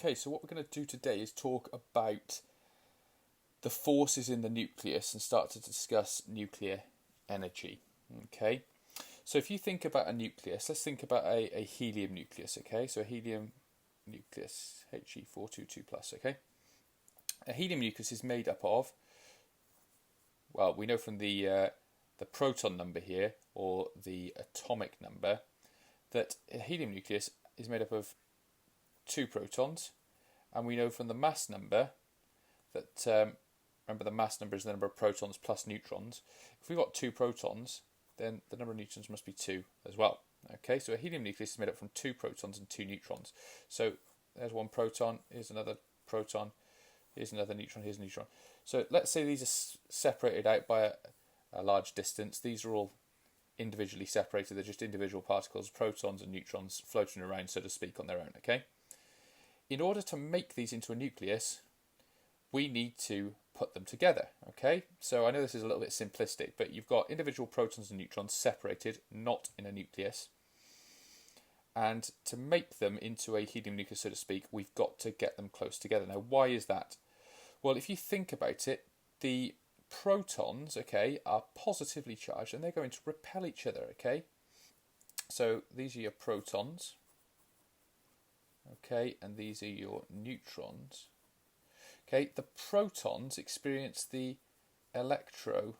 Okay, so what we're going to do today is talk about the forces in the nucleus and start to discuss nuclear energy. Okay, so if you think about a nucleus, let's think about a helium nucleus. Okay, so a helium nucleus, He422 plus. Okay, a helium nucleus is made up of, well, we know from the proton number here, or the atomic number, that a helium nucleus is made up of 2 protons, and we know from the mass number that, remember the mass number is the number of protons plus neutrons. If we've got 2 protons, then the number of neutrons must be 2 as well. Okay, so a helium nucleus is made up from 2 protons and 2 neutrons. So there's 1 proton, here's another proton, here's another neutron, here's a neutron. So let's say these are separated out by a large distance. These are all individually separated, they're just individual particles, protons and neutrons floating around, so to speak, on their own. Okay. In order to make these into a nucleus, we need to put them together. Okay, so I know this is a little bit simplistic, but you've got individual protons and neutrons separated, not in a nucleus. And to make them into a helium nucleus, so to speak, we've got to get them close together. Now, why is that? Well, if you think about it, the protons, okay, are positively charged and they're going to repel each other. Okay, so these are your protons. Okay, and these are your neutrons. Okay, the protons experience the electromagnetic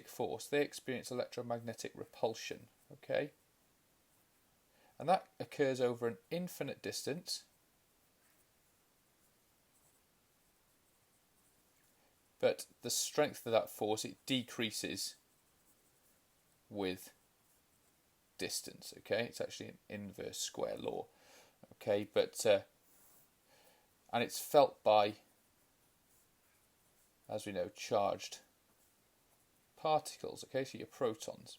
force. They experience electromagnetic repulsion. Okay, and that occurs over an infinite distance. But the strength of that force, it decreases with distance. Okay, it's actually an inverse square law. Okay, but and it's felt by, as we know, charged particles. Okay, so your protons.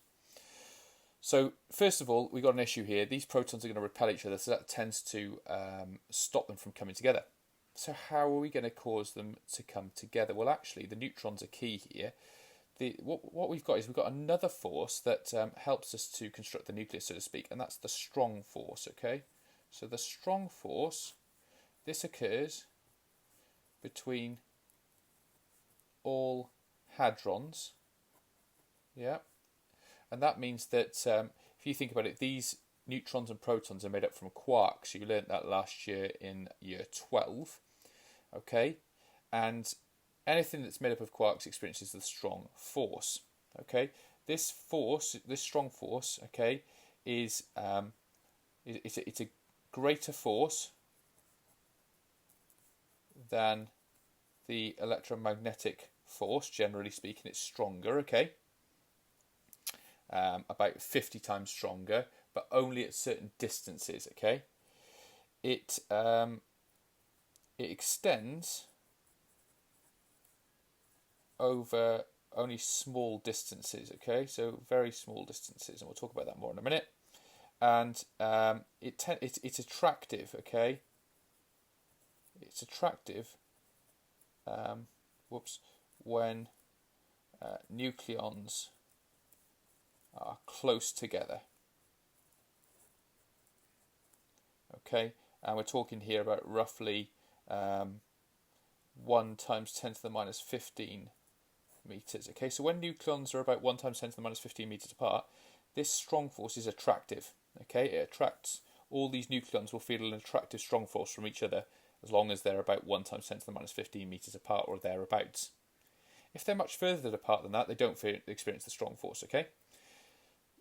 So first of all, we've got an issue here. These protons are going to repel each other, so that tends to stop them from coming together. So how are we going to cause them to come together? Well, actually, the neutrons are key here. What we've got is we've got another force that helps us to construct the nucleus, so to speak, and that's the strong force. Okay, so the strong force, this occurs between all hadrons. Yeah, and that means that if you think about it, these neutrons and protons are made up from quarks. You learnt that last year in year 12. Okay, and anything that's made up of quarks experiences the strong force. Okay, this force, this strong force, okay, is it's a greater force than the electromagnetic force. Generally speaking, it's stronger. Okay, about 50 times stronger, but only at certain distances. Okay, it extends over only small distances. Okay, so very small distances, and we'll talk about that more in a minute. And it's attractive. Okay, it's attractive. When nucleons are close together. Okay, and we're talking here about roughly 1 times 10 to the minus 15 meters. Okay, so when nucleons are about 1 times 10 to the minus 15 meters apart, this strong force is attractive. Okay, it attracts, all these nucleons will feel an attractive strong force from each other as long as they're about 1 times 10 to the minus 15 meters apart or thereabouts. If they're much further apart than that, they don't experience the strong force. Okay,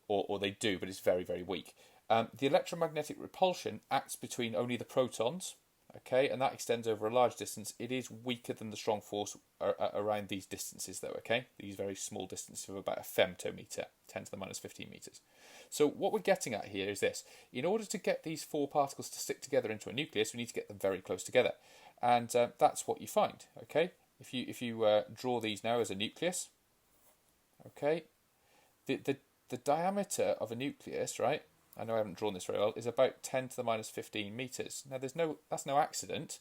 or they do, but it's very, very weak. The electromagnetic repulsion acts between only the protons, okay, and that extends over a large distance. It is weaker than the strong force around these distances, though, okay? These very small distances of about a femtometer, 10 to the minus 15 meters. So what we're getting at here is this. In order to get these 4 particles to stick together into a nucleus, we need to get them very close together. And that's what you find, okay? If you draw these now as a nucleus, okay, the diameter of a nucleus, right, I know I haven't drawn this very well, is about 10 to the minus 15 meters. Now that's no accident.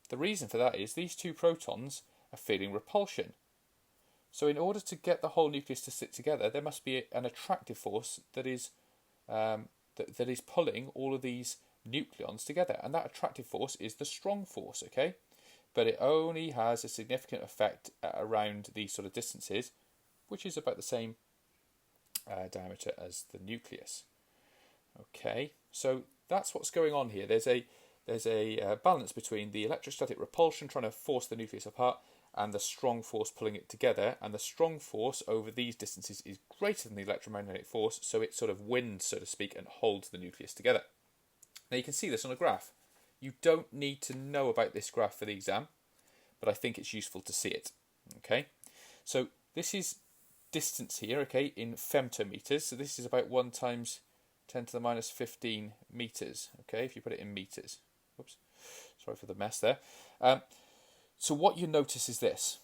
The reason for that is these 2 protons are feeling repulsion. So in order to get the whole nucleus to stick together, there must be an attractive force that is that is pulling all of these nucleons together, and that attractive force is the strong force, okay? But it only has a significant effect at around these sort of distances, which is about the same diameter as the nucleus. Okay, so that's what's going on here. There's a balance between the electrostatic repulsion trying to force the nucleus apart and the strong force pulling it together, and the strong force over these distances is greater than the electromagnetic force, so it sort of wins, so to speak, and holds the nucleus together. Now you can see this on a graph. You don't need to know about this graph for the exam, but I think it's useful to see it. Okay, so this is distance here, okay, in femtometers. So this is about 1 times 10 to the minus 15 meters, okay, if you put it in meters. Whoops, sorry for the mess there. So what you notice is this,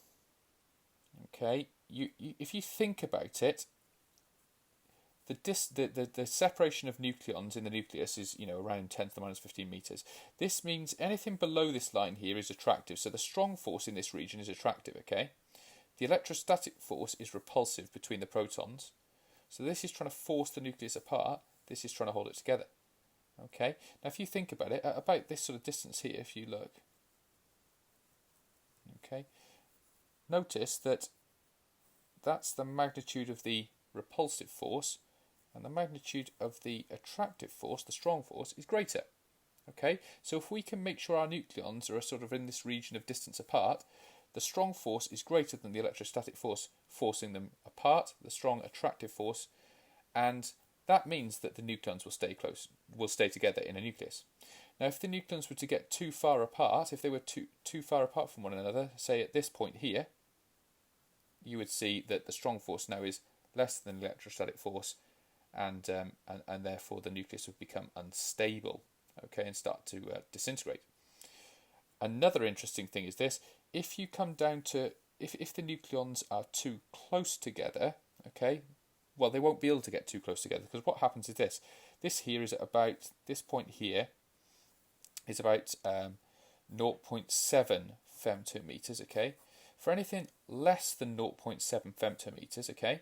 okay, if you think about it, the separation of nucleons in the nucleus is, around 10 to the minus 15 meters. This means anything below this line here is attractive. So the strong force in this region is attractive, okay? The electrostatic force is repulsive between the protons. So this is trying to force the nucleus apart. This is trying to hold it together, okay? Now if you think about it, at about this sort of distance here, if you look, okay, notice that that's the magnitude of the repulsive force, and the magnitude of the attractive force, the strong force, is greater. Okay, so if we can make sure our nucleons are sort of in this region of distance apart, the strong force is greater than the electrostatic force forcing them apart, the strong attractive force, and that means that the nucleons will stay together in a nucleus. Now, if the nucleons were to get too far apart, if they were too far apart from one another, say at this point here, you would see that the strong force now is less than the electrostatic force, and therefore the nucleus would become unstable, okay, and start to disintegrate. Another interesting thing is this: if you come down to if the nucleons are too close together, okay, well, they won't be able to get too close together, because what happens is this here is at about this point here is about 0.7 femtometers, okay. For anything less than 0.7 femtometers, okay.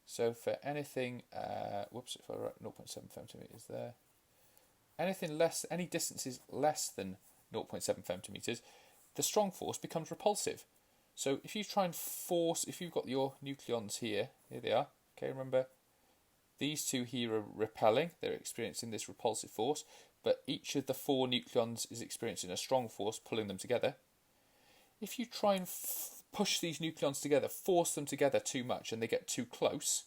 So for anything, if I write 0.7 femtometers there, any distances less than 0.7 femtometers, the strong force becomes repulsive. So if you try and force, if you've got your nucleons here they are, okay, remember, these two here are repelling, they're experiencing this repulsive force, but each of the 4 nucleons is experiencing a strong force pulling them together. If you try and push these nucleons together, force them together too much, and they get too close,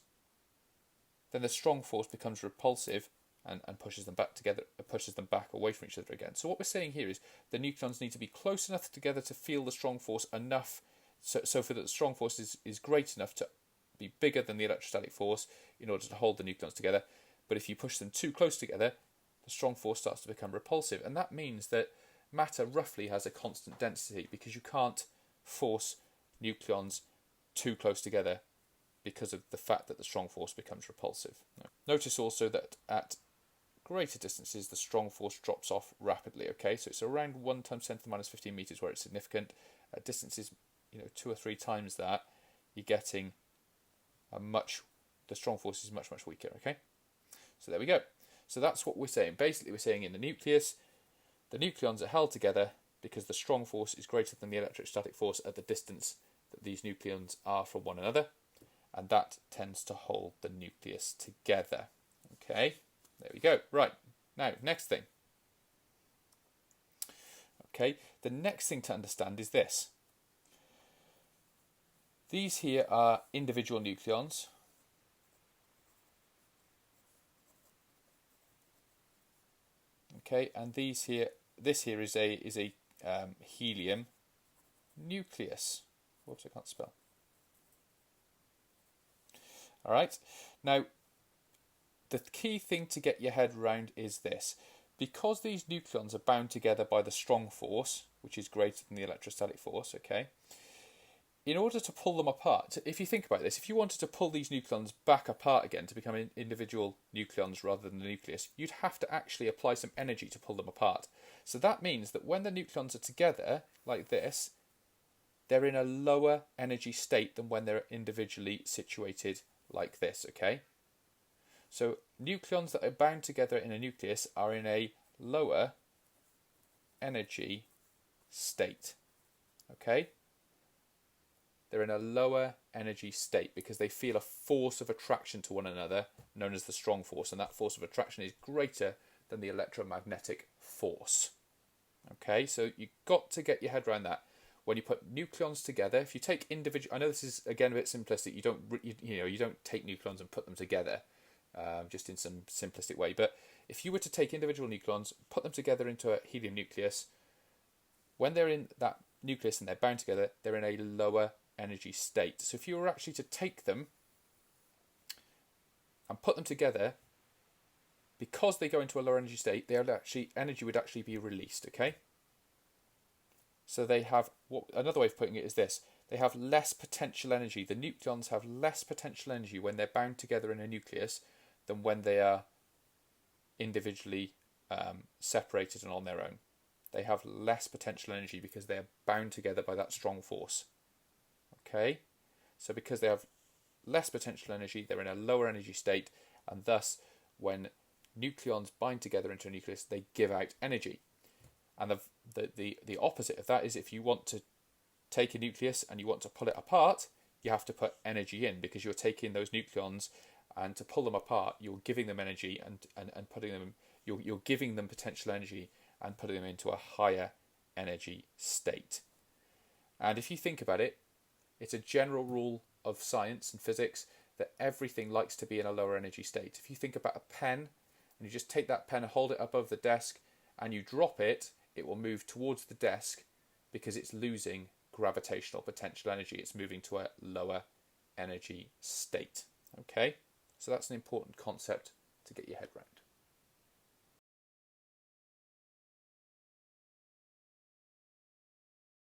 then the strong force becomes repulsive and pushes them back together, pushes them back away from each other again. So what we're saying here is the nucleons need to be close enough together to feel the strong force enough, so for that the strong force is great enough to be bigger than the electrostatic force in order to hold the nucleons together. But if you push them too close together, the strong force starts to become repulsive, and that means that matter roughly has a constant density, because you can't force nucleons too close together because of the fact that the strong force becomes repulsive. Notice also that at greater distances the strong force drops off rapidly, okay, so it's around 1 times 10 to the minus 15 meters where it's significant. At distances 2 or 3 times that, you're getting the strong force is much weaker, okay. So there we go. So that's what we're saying. Basically we're saying in the nucleus, the nucleons are held together because the strong force is greater than the electrostatic force at the distance that these nucleons are from one another, and that tends to hold the nucleus together. Okay, there we go. Right, now, next thing. Okay, the next thing to understand is this. These here are individual nucleons. Okay, and this here is a helium nucleus. Whoops, I can't spell. All right. Now, the key thing to get your head around is this. Because these nucleons are bound together by the strong force, which is greater than the electrostatic force, okay, in order to pull them apart, if you think about this, if you wanted to pull these nucleons back apart again to become individual nucleons rather than the nucleus, you'd have to actually apply some energy to pull them apart. So that means that when the nucleons are together, like this, they're in a lower energy state than when they're individually situated like this, okay? So nucleons that are bound together in a nucleus are in a lower energy state. Okay? They're in a lower energy state because they feel a force of attraction to one another, known as the strong force, and that force of attraction is greater than the electromagnetic force. Okay, so you've got to get your head around that. When you put nucleons together, if you take individual, I know this is again a bit simplistic. You don't take nucleons and put them together, just in some simplistic way. But if you were to take individual nucleons, put them together into a helium nucleus, when they're in that nucleus and they're bound together, they're in a lower energy state. So if you were actually to take them and put them together, because they go into a lower energy state, energy would actually be released. Okay. So they have, another way of putting it is this: they have less potential energy. The nucleons have less potential energy when they're bound together in a nucleus than when they are individually separated and on their own. They have less potential energy because they are bound together by that strong force. Okay? So because they have less potential energy, they're in a lower energy state, and thus when nucleons bind together into a nucleus, they give out energy. And the opposite of that is, if you want to take a nucleus and you want to pull it apart, you have to put energy in, because you're taking those nucleons, and to pull them apart, you're giving them energy and putting them, you're giving them potential energy and putting them into a higher energy state. And if you think about it, it's a general rule of science and physics that everything likes to be in a lower energy state. If you think about a pen, and you just take that pen and hold it above the desk and you drop it, it will move towards the desk because it's losing gravitational potential energy. It's moving to a lower energy state. Okay, so that's an important concept to get your head around.